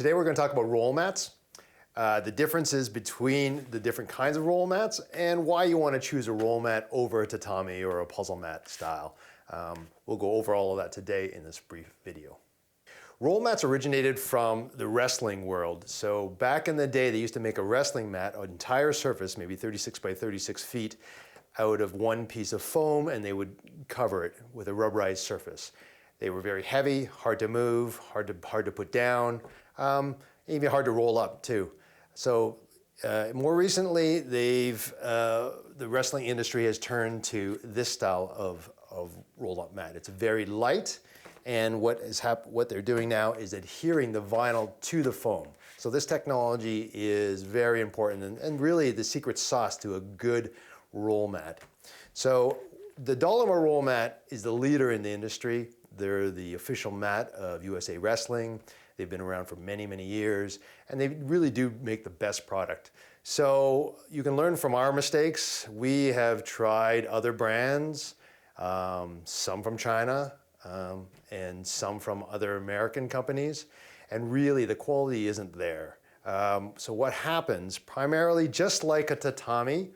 Today we're going to talk about roll mats, the differences between the different kinds of roll mats, and why you want to choose a roll mat over a tatami or a puzzle mat style. We'll go over all of that today in this brief video. Roll mats originated from the wrestling world. So back in the day, they used to make a wrestling mat, an entire surface, maybe 36 by 36 feet, out of one piece of foam, and they would cover it with a rubberized surface. They were very heavy, hard to move, hard to put down, even hard to roll up too. So more recently, the wrestling industry has turned to this style of roll-up mat. It's very light, and what they're doing now is adhering the vinyl to the foam. So this technology is very important and really the secret sauce to a good roll mat. So the Dollamur roll mat is the leader in the industry. They're the official mat of USA Wrestling. They've been around for many, many years, and they really do make the best product. So you can learn from our mistakes. We have tried other brands, some from China, and some from other American companies, and really the quality isn't there. So what happens, primarily just like a tatami,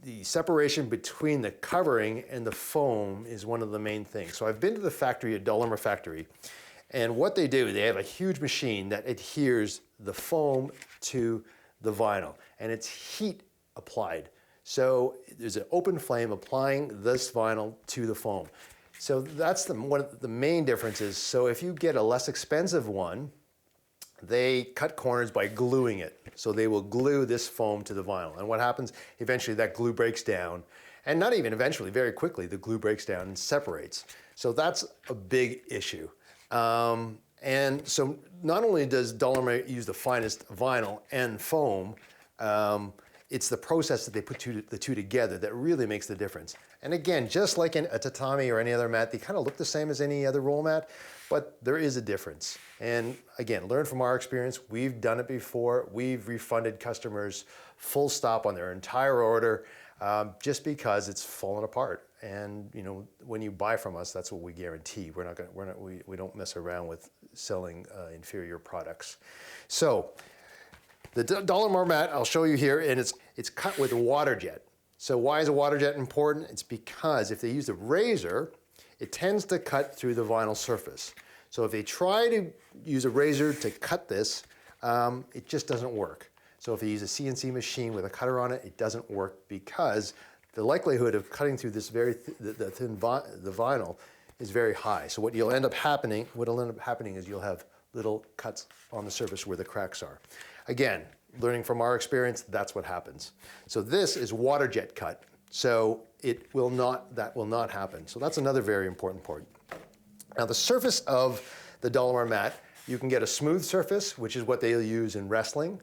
the separation between the covering and the foam is one of the main things. So I've been to the factory at Dollamur factory, and what they do, they have a huge machine that adheres the foam to the vinyl, and it's heat applied. So there's an open flame applying this vinyl to the foam. So that's one of the main differences. So if you get a less expensive one, they cut corners by gluing it. So they will glue this foam to the vinyl. And what happens, eventually that glue breaks down. And not even eventually, very quickly, the glue breaks down and separates. So that's a big issue. And so not only does Dollamur use the finest vinyl and foam, it's the process that they put the two together that really makes the difference. And again, just like in a tatami or any other mat, they kind of look the same as any other roll mat, but there is a difference. And again, learn from our experience. We've done it before. We've refunded customers full stop on their entire order just because it's fallen apart. And you know, when you buy from us, that's what we guarantee. We don't mess around with selling inferior products. So the Dollamur mat, I'll show you here, and it's cut with a water jet. So why is a water jet important? It's because if they use a razor, it tends to cut through the vinyl surface. So if they try to use a razor to cut this, it just doesn't work. So if they use a CNC machine with a cutter on it, it doesn't work because the likelihood of cutting through this the vinyl is very high. So what'll end up happening is you'll have little cuts on the surface where the cracks are. Again, learning from our experience, that's what happens. So this is water jet cut. So that will not happen. So that's another very important point. Now the surface of the Dollamur mat, you can get a smooth surface, which is what they'll use in wrestling.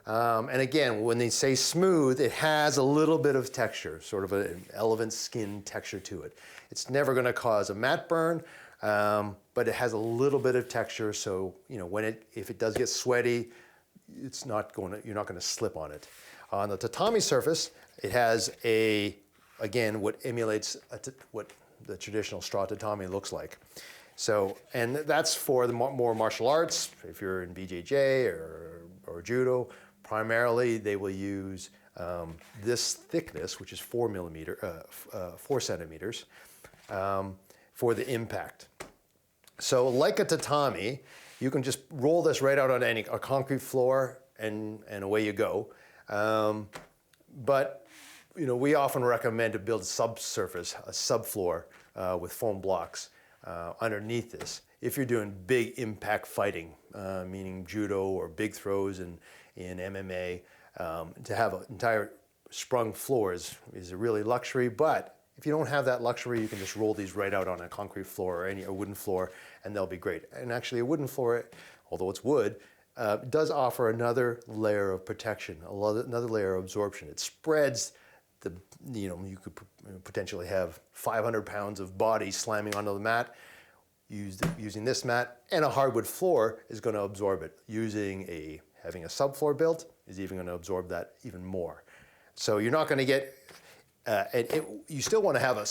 And again, when they say smooth, it has a little bit of texture, sort of an elephant skin texture to it. It's never going to cause a mat burn, but it has a little bit of texture. So you know, if it does get sweaty, you're not going to slip on it. On the tatami surface, it has again, what emulates what the traditional straw tatami looks like. So, and that's for the more martial arts. If you're in BJJ or judo, primarily they will use this thickness, which is 4 centimeters, for the impact. So like a tatami, you can just roll this right out on a concrete floor and away you go. But you know, we often recommend to build a subsurface, a subfloor with foam blocks underneath this. If you're doing big impact fighting, meaning judo or big throws in MMA, to have an entire sprung floor is a really luxury. But if you don't have that luxury, you can just roll these right out on a concrete floor or a wooden floor, and they'll be great. And actually, a wooden floor, although it's wood, does offer another layer of protection, another layer of absorption. It spreads you could potentially have 500 pounds of body slamming onto the mat using this mat, and a hardwood floor is going to absorb it. Having a subfloor built is even going to absorb that even more. So you're not going to get you still want to have a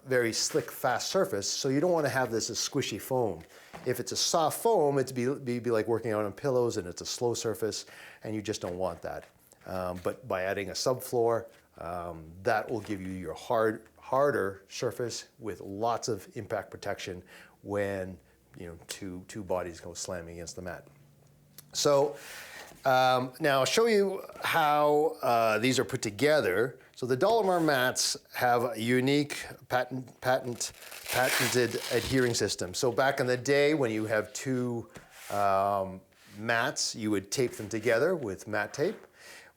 very slick, fast surface, so you don't want to have this as squishy foam. If it's a soft foam, it'd be like working out on pillows, and it's a slow surface, and you just don't want that. But by adding a subfloor, that will give you your harder surface with lots of impact protection when two bodies go slamming against the mat. So now I'll show you how these are put together. So the Dollamur mats have a unique patented adhering system. So back in the day when you have two mats, you would tape them together with mat tape,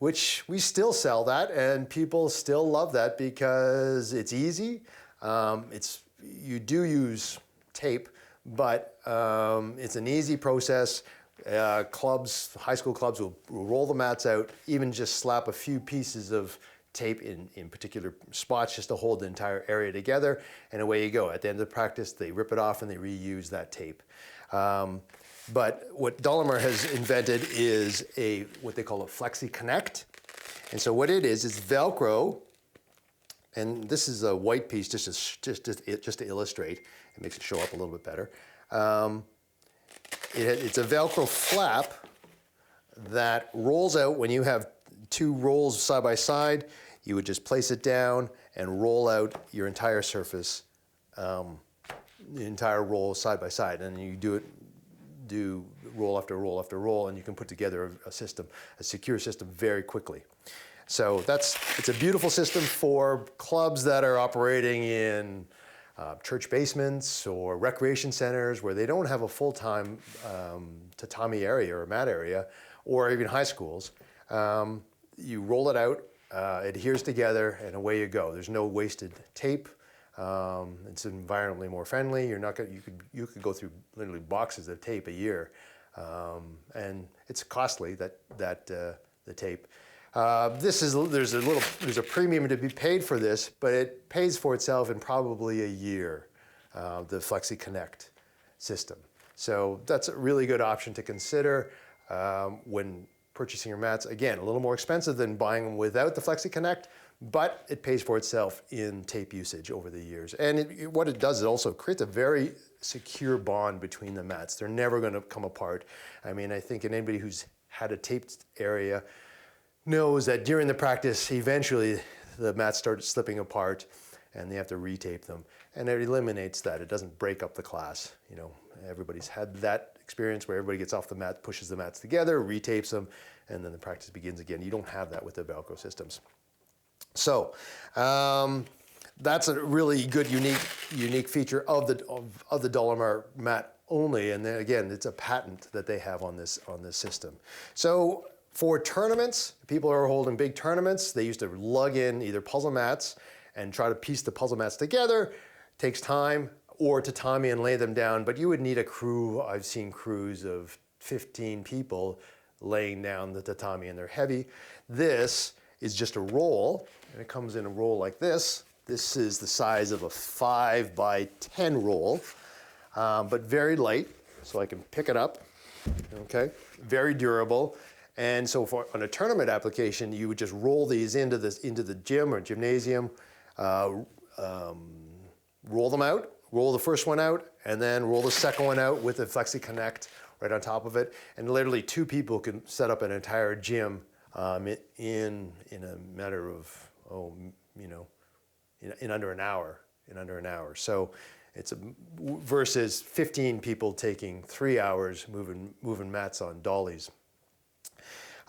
which we still sell that, and people still love that because it's easy. You do use tape, but it's an easy process. High school clubs will roll the mats out, even just slap a few pieces of tape in particular spots just to hold the entire area together, and away you go. At the end of the practice, they rip it off and they reuse that tape. But what Dollamur has invented is what they call a Flexi-Connect. And so what it is Velcro, and this is a white piece just to illustrate. It makes it show up a little bit better. It's a Velcro flap that rolls out when you have two rolls side by side. You would just place it down and roll out your entire surface, the entire roll side by side, and you do roll after roll after roll, and you can put together a secure system very quickly. So it's a beautiful system for clubs that are operating in church basements or recreation centers where they don't have a full-time tatami area or mat area, or even high schools. You roll it out, it adheres together, and away you go. There's no wasted tape. It's environmentally more friendly. You could go through literally boxes of tape a year, and it's costly the tape. There's a premium to be paid for this, but it pays for itself in probably a year. The Flexi-Connect system. So that's a really good option to consider when purchasing your mats. Again, a little more expensive than buying them without the Flexi-Connect, but it pays for itself in tape usage over the years. And what it does is also creates a very secure bond between the mats. They're never going to come apart. I mean, I think anybody who's had a taped area knows that during the practice, eventually the mats start slipping apart and they have to retape them. And it eliminates that. It doesn't break up the class. Everybody's had that experience where everybody gets off the mat, pushes the mats together, retapes them, and then the practice begins again. You don't have that with the Velcro systems. So that's a really good, unique feature of the Dollamur mat only. And then again, it's a patent that they have on this system. So for tournaments, people are holding big tournaments. They used to lug in either puzzle mats and try to piece the puzzle mats together. Takes time, or tatami and lay them down, but you would need a crew. I've seen crews of 15 people laying down the tatami, and they're heavy. This is just a roll, and it comes in a roll like this. This is the size of a 5 by 10 roll, but very light, so I can pick it up, okay? Very durable. And so on a tournament application, you would just roll these into the gym or gymnasium, roll them out, roll the first one out, and then roll the second one out with the Flexi-Connect right on top of it. And literally 2 people can set up an entire gym in a matter of, in under an hour. So it's versus 15 people taking 3 hours moving mats on dollies.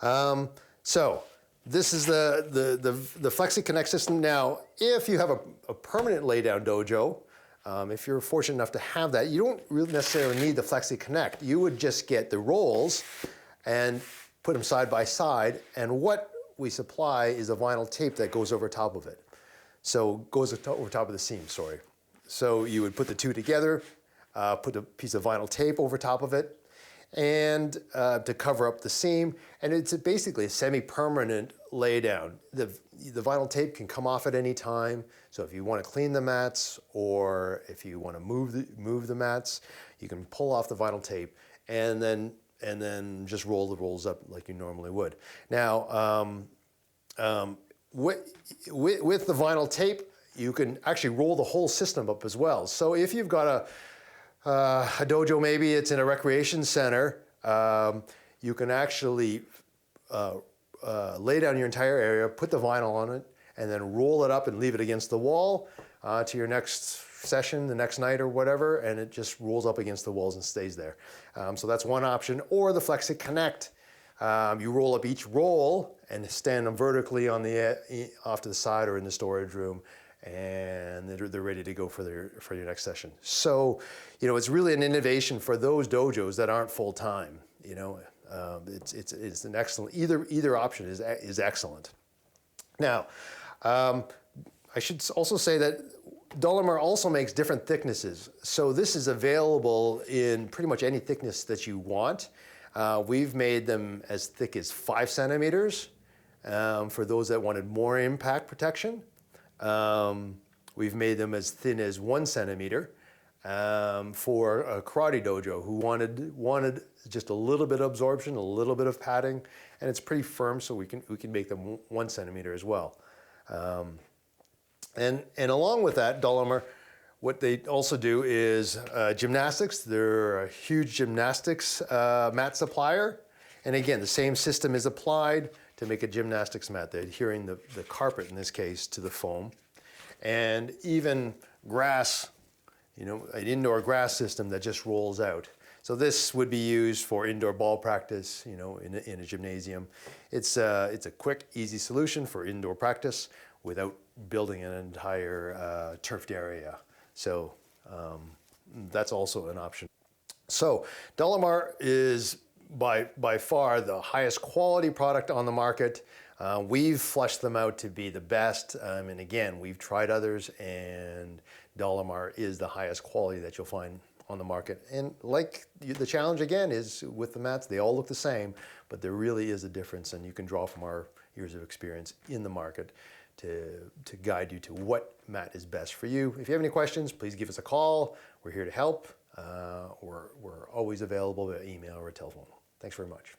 So this is the Flexi-Connect system. Now, if you have a permanent laydown dojo, if you're fortunate enough to have that, you don't really necessarily need the Flexi-Connect. You would just get the rolls and put them side by side, and what we supply is a vinyl tape that goes over top of it. So goes over top of the seam, sorry. So you would put the two together, put a piece of vinyl tape over top of it, and to cover up the seam, and it's basically a semi-permanent laydown. The vinyl tape can come off at any time, so if you want to clean the mats or if you want to move the mats, you can pull off the vinyl tape and then just roll the rolls up like you normally would. Now, with the vinyl tape, you can actually roll the whole system up as well. So if you've got a dojo, maybe it's in a recreation center, you can actually lay down your entire area, put the vinyl on it, and then roll it up and leave it against the wall to your next session, the next night or whatever, and it just rolls up against the walls and stays there. So that's one option. Or the Flexi Connect. You roll up each roll and stand them vertically on the off to the side or in the storage room, and they're ready to go for your next session. So, you know, it's really an innovation for those dojos that aren't full time. You know, it's an excellent, either option is excellent. Now, I should also say that Dollamur also makes different thicknesses. So this is available in pretty much any thickness that you want. We've made them as thick as 5 centimeters for those that wanted more impact protection. We've made them as thin as 1 centimeter for a karate dojo who wanted just a little bit of absorption, a little bit of padding, and it's pretty firm, so we can make them 1 centimeter as well. And along with that, Dollamur, what they also do is gymnastics. They're a huge gymnastics mat supplier. And again, the same system is applied to make a gymnastics mat. They're adhering the carpet, in this case, to the foam. And even grass, you know, an indoor grass system that just rolls out. So this would be used for indoor ball practice, you know, in a gymnasium. It's a quick, easy solution for indoor practice without building an entire turfed area. So that's also an option. So Dollamur is by far the highest quality product on the market. We've fleshed them out to be the best. And again, we've tried others, and Dollamur is the highest quality that you'll find on the market. And like the challenge again is with the mats, they all look the same, but there really is a difference, and you can draw from our years of experience in the market to guide you to what mat is best for you. If you have any questions, please give us a call. We're here to help. We're always available via email or telephone. Thanks very much.